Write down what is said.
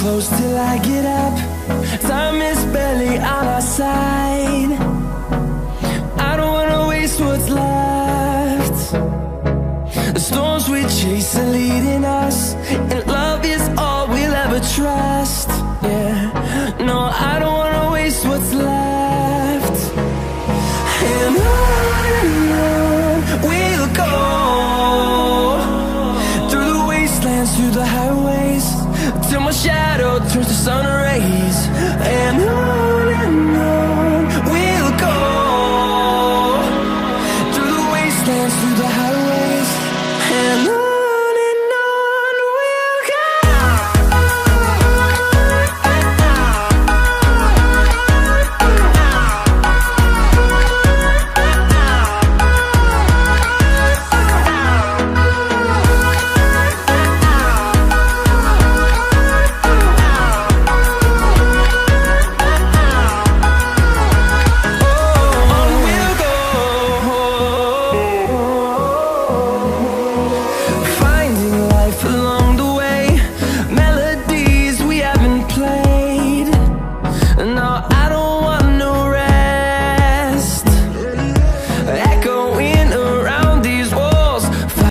close till I get up. Time is barely on our side. I don't wanna waste what's left. The storms we chase are leading us, and love is all we'll ever trust. Yeah, no, I don't wanna waste what's left. And on we'll go, through the wastelands, through the highways, till my shadow turns to sun rays. And on